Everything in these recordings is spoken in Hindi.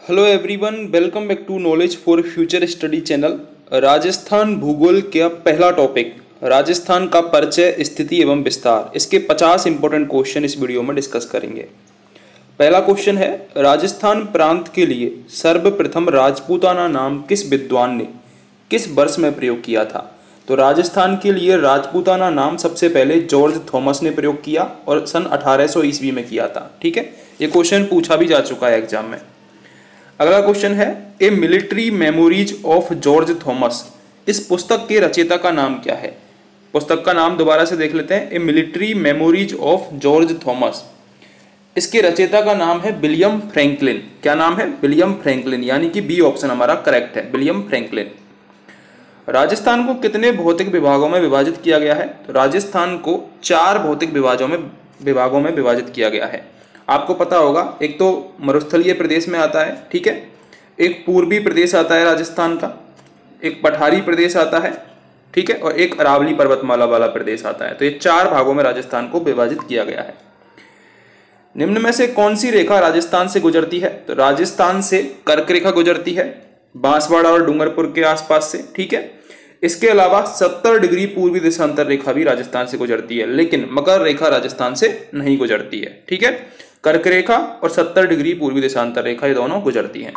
Hello everyone, welcome back to knowledge for future study channel. Rajasthan भूगोल का पहला टॉपिक राजस्थान का परिचय, स्थिति एवं विस्तार। इसके 50 इंपॉर्टेंट क्वेश्चन इस वीडियो में डिस्कस करेंगे। पहला क्वेश्चन है, राजस्थान प्रांत के लिए सर्वप्रथम राजपूताना नाम किस विद्वान ने किस वर्ष में प्रयोग किया था? तो राजस्थान के लिए राजपूताना नाम सबसे पहले जॉर्ज थॉमस ने प्रयोग किया और सन 1800 ईस्वी में किया था। ठीक है, ये क्वेश्चन पूछा भी जा चुका है एग्जाम में। अगला क्वेश्चन है, a military memories of George Thomas. इस पुस्तक के रचयिता का नाम क्या है? पुस्तक का नाम दोबारा से देख लेते हैं, a military memories of George Thomas. इसके रचयिता का नाम है विलियम फ्रैंकलिन। क्या नाम है? विलियम फ्रैंकलिन, यानी कि बी ऑप्शन हमारा करेक्ट है, विलियम फ्रैंकलिन। राजस्थान को कितने भौतिक विभागों में विभाजित किया गया है? तो राजस्थान को 4 भौतिक विभागों में विभाजित किया गया है। आपको पता होगा, एक तो मरुस्थलीय प्रदेश में आता है, ठीक है, एक पूर्वी प्रदेश आता है राजस्थान का, एक पठारी प्रदेश आता है, ठीक है, और एक अरावली पर्वतमाला वाला प्रदेश आता है। तो ये 4 भागों में राजस्थान को विभाजित किया गया है। निम्न में से कौन सी रेखा राजस्थान से गुजरती है? तो राजस्थान से कर्क रेखा गुजरती है, बांसवाड़ा और डूंगरपुर के आसपास से, ठीक है। इसके अलावा 70 डिग्री पूर्वी देशांतर रेखा भी राजस्थान से गुजरती है, लेकिन मकर रेखा राजस्थान से नहीं गुजरती है, ठीक है। कर्क रेखा और 70 डिग्री पूर्वी देशांतर रेखा ये दोनों गुजरती हैं।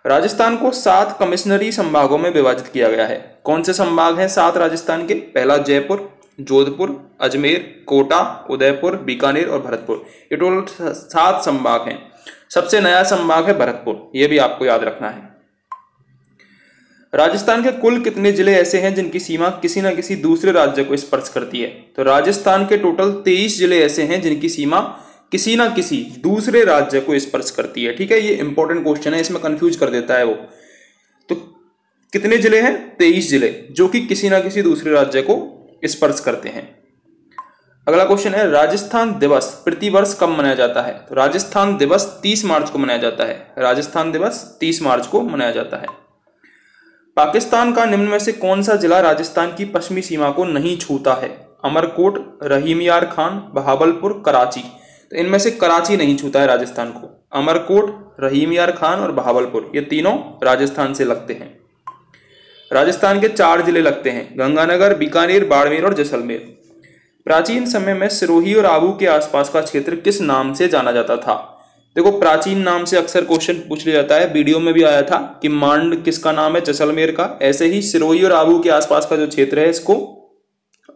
राजस्थान को 7 कमिश्नरी संभागों में विभाजित किया गया है। कौन से संभाग हैं 7 राजस्थान के? पहला जयपुर, जोधपुर, अजमेर, कोटा, उदयपुर, बीकानेर और भरतपुर। ये टोटल 7 संभाग हैं। सबसे नया संभाग है भरतपुर, यह भी आपको याद रखना है। राजस्थान के कुल कितने जिले ऐसे हैं जिनकी सीमा किसी न किसी दूसरे राज्य को स्पर्श करती है? तो राजस्थान के टोटल 23 जिले ऐसे हैं जिनकी सीमा किसी न किसी दूसरे राज्य को स्पर्श करती है, ठीक है। ये इंपॉर्टेंट क्वेश्चन है, इसमें कंफ्यूज कर देता है वो। तो कितने जिले हैं? 23 जिले, जो कि किसी न किसी दूसरे राज्य को स्पर्श करते हैं। अगला क्वेश्चन है, राजस्थान दिवस प्रतिवर्ष कब मनाया जाता है? तो राजस्थान दिवस 30 मार्च को मनाया जाता है। राजस्थान दिवस 30 मार्च को मनाया जाता है। पाकिस्तान का निम्न में से कौन सा जिला राजस्थान की पश्चिमी सीमा को नहीं छूता है? अमरकोट, रहीम यार खान, बहावलपुर, कराची। तो इनमें से कराची नहीं छूता है राजस्थान को। अमरकोट, रहीम यार खान और बहावलपुर, ये तीनों राजस्थान से लगते हैं। राजस्थान के 4 जिले लगते हैं, गंगानगर, बीकानेर, बाड़मेर और जैसलमेर। प्राचीन समय में सिरोही और आबू के आसपास का क्षेत्र किस नाम से जाना जाता था? देखो, प्राचीन नाम से अक्सर क्वेश्चन पूछ लिया जाता है, वीडियो में भी आया था कि मांड किसका नाम है? जैसलमेर का। ऐसे ही सिरोही और आबू के आसपास का जो क्षेत्र है, इसको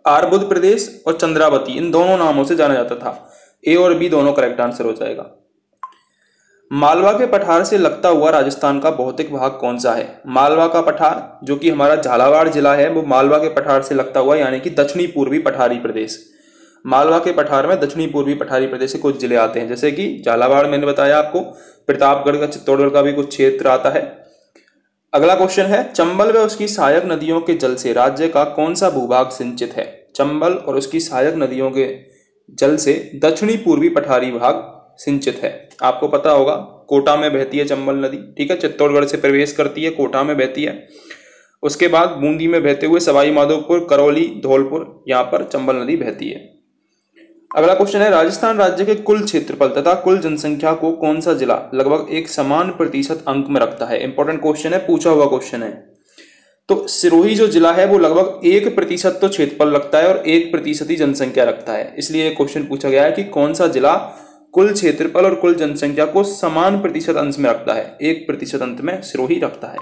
आरबुद प्रदेश और चंद्रावती, इन दोनों नामों से जाना जाता था। ए और बी दोनों करेक्ट आंसर हो जाएगा। मालवा के पठार से लगता हुआ राजस्थान का भौतिक भाग कौन सा है? मालवा का पठार, जो कि हमारा झालावाड़ जिला है, वो मालवा के पठार से लगता हुआ, यानी कि दक्षिणी पूर्वी पठारी प्रदेश। मालवा के पठार में दक्षिणी पूर्वी पठारी प्रदेश से कुछ जिले आते हैं, जैसे कि झालावाड़ मैंने बताया आपको, प्रतापगढ़ का, चित्तौड़गढ़ का भी कुछ क्षेत्र आता है। अगला क्वेश्चन है, चंबल व उसकी सहायक नदियों के जल से राज्य का कौन सा भूभाग सिंचित है? चंबल और उसकी सहायक नदियों के जल से दक्षिणी पूर्वी पठारी भाग सिंचित है। आपको पता होगा, कोटा में बहती है चंबल नदी, ठीक है, चित्तौड़गढ़ से प्रवेश करती है, कोटा में बहती है, उसके बाद बूंदी में बहते हुए सवाई माधोपुर, करौली, धौलपुर, यहाँ पर चंबल नदी बहती है। अगला क्वेश्चन है, राजस्थान राज्य के कुल क्षेत्रफल तथा कुल जनसंख्या को कौन सा जिला लगभग एक समान प्रतिशत अंक में रखता है? इंपॉर्टेंट क्वेश्चन है, पूछा हुआ क्वेश्चन है। तो सिरोही जो जिला है वो लगभग 1% तो क्षेत्रफल रखता है और 1% ही जनसंख्या रखता है। इसलिए क्वेश्चन पूछा गया है कि कौन सा जिला कुल क्षेत्रफल और कुल जनसंख्या को समान प्रतिशत अंश में रखता है? 1% अंत में सिरोही रखता है।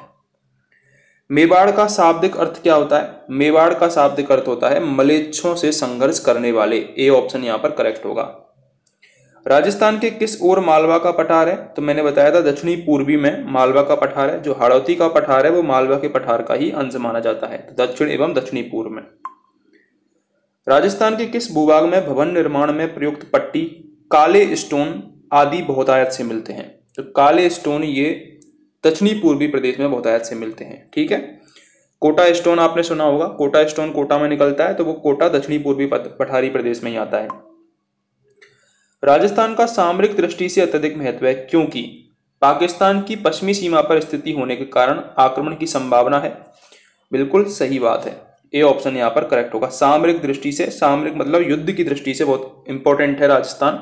मेवाड़ का शाब्दिक अर्थ क्या होता है? मेवाड़ का शाब्दिक अर्थ होता है मलेच्छों से संघर्ष करने वाले। ए ऑप्शन यहाँ पर करेक्ट होगा। राजस्थान के किस ओर मालवा का पठार है? तो मैंने बताया था दक्षिणी पूर्वी में मालवा का पठार है। जो हाड़ौती का पठार है वो मालवा के पठार का ही अंश माना जाता है, तो दक्षिण एवं दक्षिणी पूर्व में। राजस्थान के किस भूभाग में भवन निर्माण में प्रयुक्त पट्टी, काले स्टोन आदि बहुतायत से मिलते हैं? तो काले स्टोन ये दक्षिणी पूर्वी प्रदेश में बहुतायत से मिलते हैं, ठीक है। कोटा स्टोन आपने सुना होगा, कोटा स्टोन कोटा में निकलता है, तो वो कोटा दक्षिणी पूर्वी पठारी प्रदेश में ही आता है। राजस्थान का सामरिक दृष्टि से अत्यधिक महत्व है क्योंकि पाकिस्तान की पश्चिमी सीमा पर स्थिति होने के कारण आक्रमण की संभावना है। बिल्कुल सही बात है, ए ऑप्शन यहाँ पर करेक्ट होगा। सामरिक दृष्टि से, सामरिक मतलब युद्ध की दृष्टि से बहुत इंपॉर्टेंट है राजस्थान,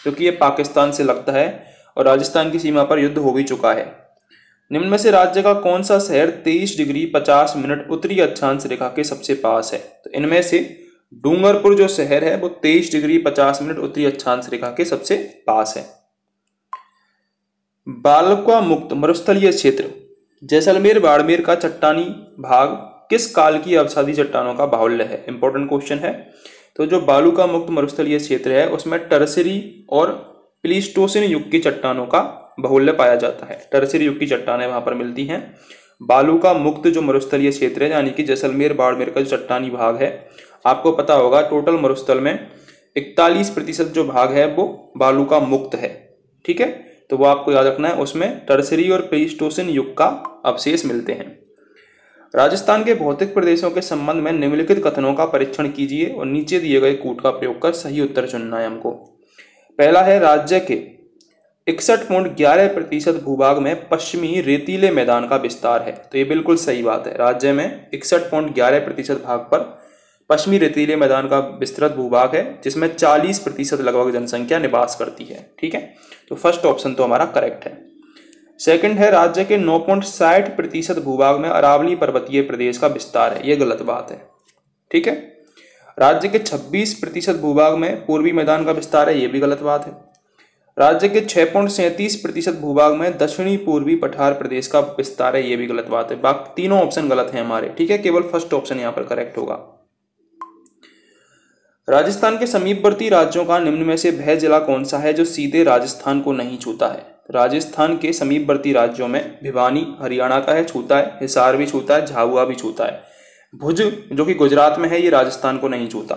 क्योंकि ये पाकिस्तान से लगता है और राजस्थान की सीमा पर युद्ध हो भी चुका है। निम्न में से राज्य का कौन सा शहर 23 डिग्री 50 मिनट उत्तरी अक्षांश रेखा के सबसे पास है? तो इनमें से डूंगरपुर जो शहर है वो 23 डिग्री 50 मिनट उत्तरी अक्षांश रेखा के सबसे पास है। बालुका मुक्त मरुस्थलीय क्षेत्र जैसलमेर बाड़मेर का चट्टानी भाग किस काल की अवसादी चट्टानों का बाहुल्य है? इंपॉर्टेंट क्वेश्चन है। तो जो बालुका मुक्त मरुस्थलीय क्षेत्र है उसमें टर्सरी और प्लीस्टोसिन युग की चट्टानों का बाहुल्य पाया जाता है। टर्सरी युग की चट्टानें वहां पर मिलती हैं। बालुका मुक्त जो मरुस्थलीय क्षेत्र है यानी कि जैसलमेर बाड़मेर का जो चट्टानी भाग है, आपको पता होगा टोटल मरुस्थल में 41% जो भाग है वो बालुका मुक्त है। ठीक है, तो वो आपको याद रखना है, उसमें टर्सरी और प्लीस्टोसिन युग का अवशेष मिलते हैं। राजस्थान के भौतिक प्रदेशों के संबंध में निम्नलिखित कथनों का परीक्षण कीजिए और नीचे दिए गए कूट का प्रयोग कर सही उत्तर चुनना है हमको। पहला है राज्य के 61.11% भूभाग में पश्चिमी रेतीले मैदान का विस्तार है। तो ये बिल्कुल सही बात है। राज्य में 61.11% भाग पर पश्चिमी रेतीले मैदान का विस्तृत भूभाग है जिसमें 40% लगभग जनसंख्या निवास करती है। ठीक है, तो फर्स्ट ऑप्शन तो हमारा करेक्ट है। सेकंड है राज्य के 9.60% भूभाग में अरावली पर्वतीय प्रदेश का विस्तार है। यह गलत बात है। ठीक है, राज्य के 26% भूभाग में पूर्वी मैदान का विस्तार है। यह भी गलत बात है। राज्य के 6.37% भूभाग में दक्षिणी पूर्वी पठार प्रदेश का विस्तार है। यह भी गलत बात है। बाकी तीनों ऑप्शन गलत हैं हमारे। ठीक है, केवल फर्स्ट ऑप्शन यहाँ पर करेक्ट होगा। राजस्थान के समीपवर्ती राज्यों का निम्न में से वह जिला कौन सा है जो सीधे राजस्थान को नहीं छूता है? राजस्थान के समीपवर्ती राज्यों में भिवानी हरियाणा का है, छूता है। हिसार भी छूता है, झाबुआ भी छूता है। भुज जो कि गुजरात में है, ये राजस्थान को नहीं छूता।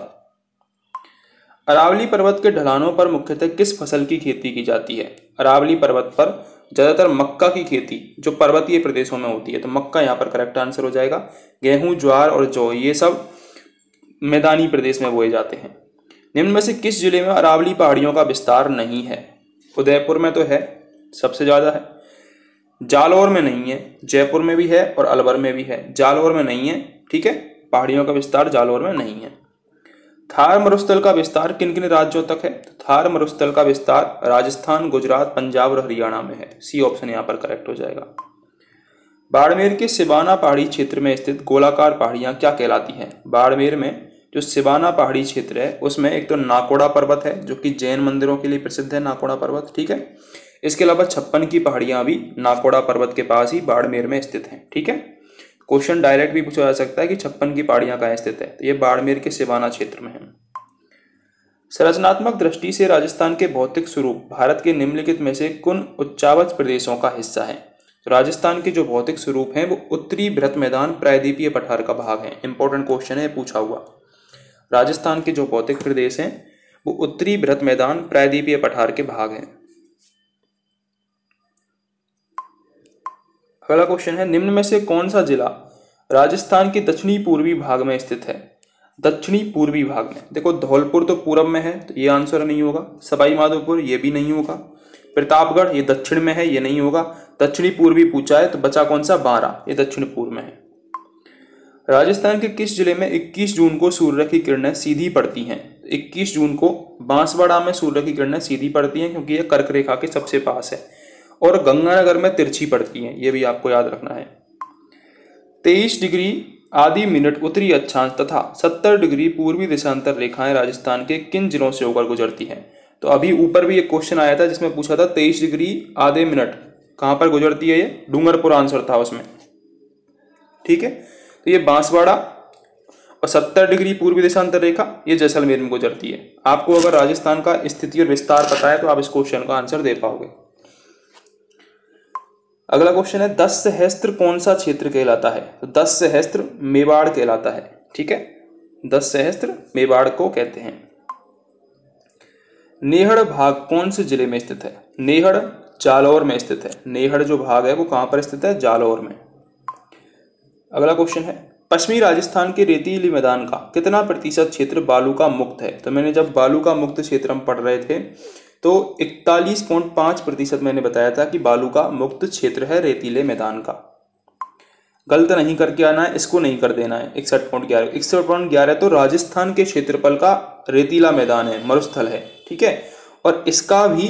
अरावली पर्वत के ढलानों पर मुख्यतः किस फसल की खेती की जाती है? अरावली पर्वत पर ज्यादातर मक्का की खेती जो पर्वतीय प्रदेशों में होती है, तो मक्का यहाँ पर करेक्ट आंसर हो जाएगा। गेहूं, ज्वार और जौ ये सब मैदानी प्रदेश में बोए जाते हैं। निम्न में से किस जिले में अरावली पहाड़ियों का विस्तार नहीं है? उदयपुर में तो है, सबसे ज्यादा है। जालौर में नहीं है, जयपुर में भी है और अलवर में भी है। जालौर में नहीं है। ठीक है, पहाड़ियों का विस्तार जालौर में नहीं है। थार मरुस्थल का विस्तार किन किन राज्यों तक है? तो थार मरुस्थल का विस्तार राजस्थान, गुजरात, पंजाब और हरियाणा में है। सी ऑप्शन यहाँ पर करेक्ट हो जाएगा। बाड़मेर के सिवाना पहाड़ी क्षेत्र में स्थित गोलाकार पहाड़ियां क्या कहलाती हैं? बाड़मेर में जो सिवाना पहाड़ी क्षेत्र है उसमें एक तो नाकोड़ा पर्वत है जो कि जैन मंदिरों के लिए प्रसिद्ध है, नाकोड़ा पर्वत। ठीक है, इसके अलावा 56 की पहाड़ियां भी नाकोड़ा पर्वत के पास ही बाड़मेर में स्थित हैं। ठीक है, क्वेश्चन डायरेक्ट भी पूछा जा सकता है कि 56 की पहाड़ियां कहाँ स्थित है, तो ये बाड़मेर के सिवाना क्षेत्र में है। संरचनात्मक दृष्टि से राजस्थान के भौतिक स्वरूप भारत के निम्नलिखित में से किन उच्चावच प्रदेशों का हिस्सा है? तो राजस्थान के जो भौतिक स्वरूप हैं वो उत्तरी बृहत मैदान प्रायद्वीपीय पठार का भाग है। इंपॉर्टेंट क्वेश्चन है, पूछा हुआ। राजस्थान के जो भौतिक प्रदेश हैं वो उत्तरी बृहत मैदान प्रायद्वीपीय पठार के भाग हैं। अगला क्वेश्चन है, निम्न में से कौन सा जिला राजस्थान के दक्षिणी पूर्वी भाग में स्थित है? दक्षिणी पूर्वी भाग में देखो, धौलपुर तो पूरब में है, तो ये आंसर नहीं होगा। सवाई माधोपुर ये भी नहीं होगा। प्रतापगढ़ ये दक्षिण में है, ये नहीं होगा। दक्षिणी पूर्वी पूछा है तो बचा कौन सा? बारां, ये दक्षिण पूर्व में है। राजस्थान के किस जिले में 21 जून को सूर्य की किरणें सीधी पड़ती हैं? 21 जून को बांसवाड़ा में सूर्य की किरणें सीधी पड़ती हैं क्योंकि यह कर्क रेखा के सबसे पास है, और गंगानगर में तिरछी पड़ती हैं, ये भी आपको याद रखना है। 23 डिग्री आधी मिनट उत्तरी अक्षांश तथा 70 डिग्री पूर्वी देशांतर रेखाएं राजस्थान के किन जिलों से होकर गुजरती हैं? तो अभी ऊपर भी एक क्वेश्चन आया था जिसमें पूछा था 23 डिग्री आधे मिनट कहां पर गुजरती है? ये डूंगरपुर आंसर था उसमें। ठीक है, तो ये बांसवाड़ा और 70 डिग्री पूर्वी देशांतर रेखा ये जैसलमेर में गुजरती है। आपको अगर राजस्थान का स्थिति और विस्तार पता है तो आप इस क्वेश्चन का आंसर दे पाओगे। अगला क्वेश्चन है, 10 सहस्त्र कौन सा क्षेत्र कहलाता है? तो 10 सहस्त्र मेवाड़ कहलाता है। ठीक है, 10 सहस्त्र मेवाड़ को कहते हैं। नेहड़ भाग कौन से जिले में स्थित है? नेहड़ जालौर में स्थित है। नेहड़ जो भाग है वो कहां पर स्थित है? जालौर में। अगला क्वेश्चन है, पश्चिमी राजस्थान के रेतीली मैदान का कितना प्रतिशत क्षेत्र बालू का मुक्त है? तो मैंने जब बालू का मुक्त क्षेत्र हम पढ़ रहे थे तो 41.5% मैंने बताया था कि बालू का मुक्त क्षेत्र है रेतीले मैदान का। गलत नहीं करके आना है, इसको नहीं कर देना है। 61.11 तो राजस्थान के क्षेत्रफल का रेतीला मैदान है, मरुस्थल है। ठीक है, और इसका भी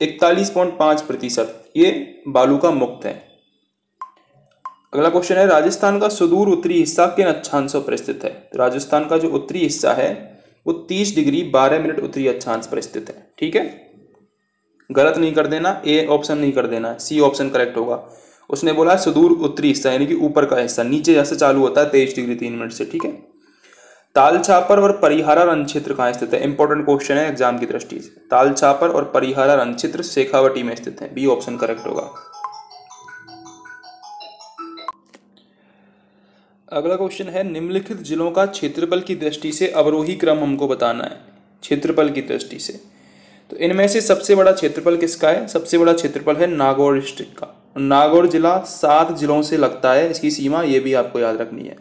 41.5%, ये बालू का मुक्त है। अगला क्वेश्चन है, राजस्थान का सुदूर उत्तरी हिस्सा किन अक्षांशों पर स्थित है? तो राजस्थान का जो उत्तरी हिस्सा है वो 30 डिग्री 12 मिनट उत्तरी अक्षांश पर स्थित है। ठीक है, गलत नहीं कर देना, ए ऑप्शन नहीं कर देना, सी ऑप्शन करेक्ट होगा। उसने बोला सुदूर उत्तरी हिस्सा यानी कि ऊपर का हिस्सा, नीचे जैसे चालू होता है 23 डिग्री 3 मिनट से। ठीक है, तालछापर और परिहारा रण क्षेत्र कहाँ स्थित है? इंपॉर्टेंट क्वेश्चन है एग्जाम की दृष्टि से। तालछापर और परिहारा रण क्षेत्र शेखावटी में स्थित है, बी ऑप्शन करेक्ट होगा। अगला क्वेश्चन है, निम्नलिखित जिलों का क्षेत्रफल की दृष्टि से अवरोही क्रम हमको बताना है, क्षेत्रफल की दृष्टि से। तो इनमें से सबसे बड़ा क्षेत्रफल किसका है? सबसे बड़ा क्षेत्रफल है नागौर डिस्ट्रिक्ट का। नागौर जिला 7 जिलों से लगता है, इसकी सीमा ये भी आपको याद रखनी है।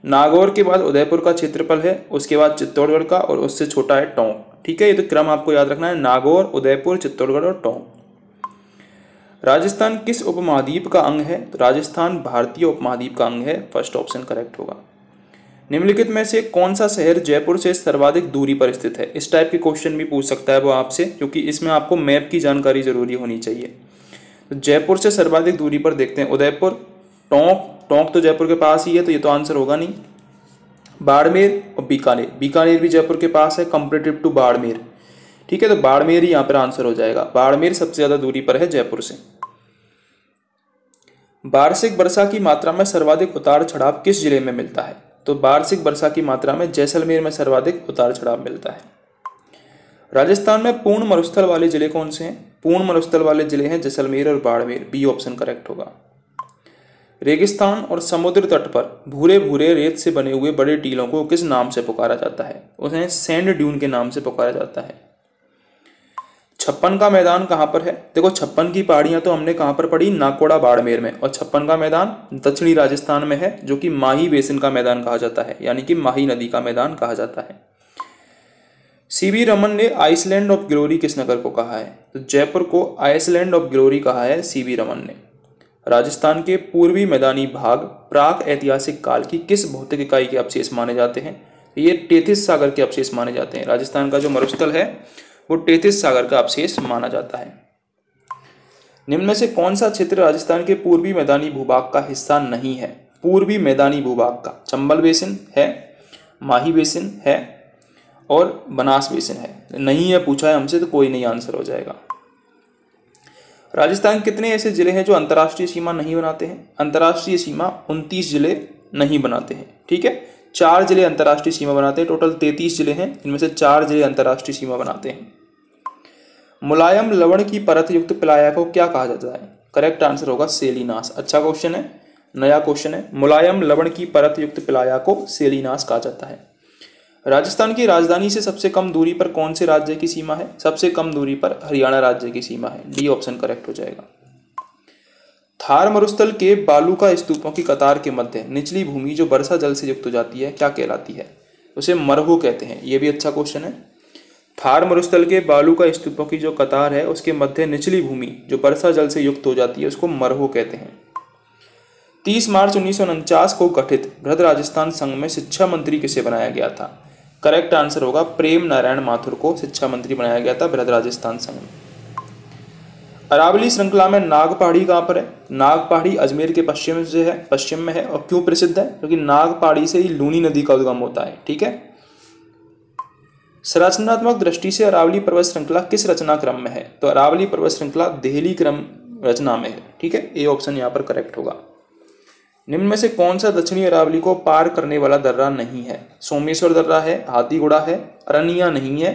नागौर के बाद उदयपुर का क्षेत्रफल है, उसके बाद चित्तौड़गढ़ का, और उससे छोटा है टोंक। ठीक है, ये तो क्रम आपको याद रखना है, नागौर, उदयपुर, चित्तौड़गढ़ और टोंक। राजस्थान किस उपमहाद्वीप का अंग है? तो राजस्थान भारतीय उपमहाद्वीप का अंग है, फर्स्ट ऑप्शन करेक्ट होगा। निम्नलिखित में से कौन सा शहर जयपुर से सर्वाधिक दूरी पर स्थित है? इस टाइप के क्वेश्चन भी पूछ सकता है वो आपसे, क्योंकि इसमें आपको मैप की जानकारी जरूरी होनी चाहिए। तो जयपुर से सर्वाधिक दूरी पर देखते हैं, उदयपुर, टोंक, टोंक तो जयपुर के पास ही है, तो ये तो आंसर होगा नहीं। बाड़मेर और बीकानेर, बीकानेर भी जयपुर के पास है, कंपेरेटिव टू बाड़मेर। ठीक है, तो बाड़मेर ही यहाँ पर आंसर हो जाएगा। बाड़मेर सबसे ज्यादा दूरी पर है जयपुर से। वार्षिक वर्षा की मात्रा में सर्वाधिक उतार चढ़ाव किस जिले में मिलता है? तो वार्षिक वर्षा की मात्रा में जैसलमेर में सर्वाधिक उतार चढ़ाव मिलता है। राजस्थान में पूर्ण मरुस्थल वाले जिले कौन से हैं? पूर्ण मरुस्थल वाले जिले हैं जैसलमेर और बाड़मेर, बी ऑप्शन करेक्ट होगा। रेगिस्तान और समुद्र तट पर भूरे भूरे रेत से बने हुए बड़े टीलों को किस नाम से पुकारा जाता है? उन्हें सैंड ड्यून के नाम से पुकारा जाता है। 56 का मैदान कहाँ पर है? देखो 56 की पहाड़ियां तो हमने कहाँ पर पढ़ी? नाकोड़ा बाड़मेर में, और 56 का मैदान दक्षिणी राजस्थान में है, जो कि माही बेसिन का मैदान कहा जाता है, यानी कि माही नदी का मैदान कहा जाता है। सीवी रमन ने आइसलैंड ऑफ ग्लोरी किस नगर को कहा है? तो जयपुर को आइसलैंड ऑफ ग्लोरी कहा है सीवी रमन ने। राजस्थान के पूर्वी मैदानी भाग प्राक ऐतिहासिक काल की किस भौतिक इकाई के अवशेष माने जाते हैं? ये टेथिस सागर के अवशेष माने जाते हैं। राजस्थान का जो मरुस्थल है वो टेथिस सागर का अवशेष माना जाता है। निम्न में से कौन सा क्षेत्र राजस्थान के पूर्वी मैदानी भूभाग का हिस्सा नहीं है? पूर्वी मैदानी भूभाग का चंबल बेसिन है, माही बेसिन है और बनास बेसिन है। नहीं है पूछा है हमसे, तो कोई नहीं आंसर हो जाएगा। राजस्थान कितने ऐसे जिले हैं जो अंतर्राष्ट्रीय सीमा नहीं बनाते हैं? अंतर्राष्ट्रीय सीमा 29 जिले नहीं बनाते हैं। ठीक है, 4 जिले अंतर्राष्ट्रीय सीमा बनाते हैं, टोटल 33 जिले हैं, इनमें से 4 जिले अंतर्राष्ट्रीय सीमा बनाते हैं। मुलायम लवण की परत युक्त प्लाया को क्या कहा जाता है? करेक्ट आंसर होगा सेलिनास। अच्छा क्वेश्चन है, नया क्वेश्चन है। मुलायम लवण की परत युक्त प्लाया को सेलिनास कहा जाता है। राजस्थान की राजधानी से सबसे कम दूरी पर कौन से राज्य की सीमा है? सबसे कम दूरी पर हरियाणा राज्य की सीमा है, डी ऑप्शन करेक्ट हो जाएगा। थार मरुस्थल के बालू का स्तूपों की कतार के मध्य निचली भूमि जो वर्षा जल से युक्त हो जाती है क्या कहलाती है? उसे मरहू कहते हैं। यह भी अच्छा क्वेश्चन है। थार मरुस्थल के बालू का स्तूपों की जो कतार है उसके मध्य निचली भूमि जो वर्षा जल से युक्त हो जाती है उसको मरहू कहते हैं। 30 मार्च 1949 को गठित बृहद राजस्थान संघ में शिक्षा मंत्री किसे बनाया गया था? करेक्ट आंसर होगा प्रेम नारायण माथुर को शिक्षा मंत्री बनाया गया था बृहद राजस्थान संघ में। अरावली श्रृंखला में नाग पहाड़ी कहाँ पर है? नाग पहाड़ी अजमेर के पश्चिम में है। और क्यों प्रसिद्ध है? क्योंकि नाग पहाड़ी से ही लूनी नदी का उद्गम होता है। ठीक है, संरचनात्मक दृष्टि से अरावली पर्वत श्रृंखला किस रचना क्रम में है? तो अरावली पर्वत श्रृंखला देहली क्रम रचना में है। ठीक है, ए ऑप्शन यहाँ पर करेक्ट होगा। निम्न में से कौन सा दक्षिणी अरावली को पार करने वाला दर्रा नहीं है? सोमेश्वर दर्रा है, हाथीगुड़ा है, अरनिया नहीं है,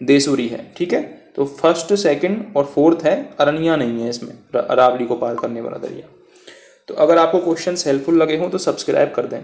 देसूरी है। ठीक है, तो फर्स्ट, सेकंड और फोर्थ है, अरनिया नहीं है इसमें अरावली को पार करने वाला दरिया। तो अगर आपको क्वेश्चंस हेल्पफुल लगे हों तो सब्सक्राइब कर दें।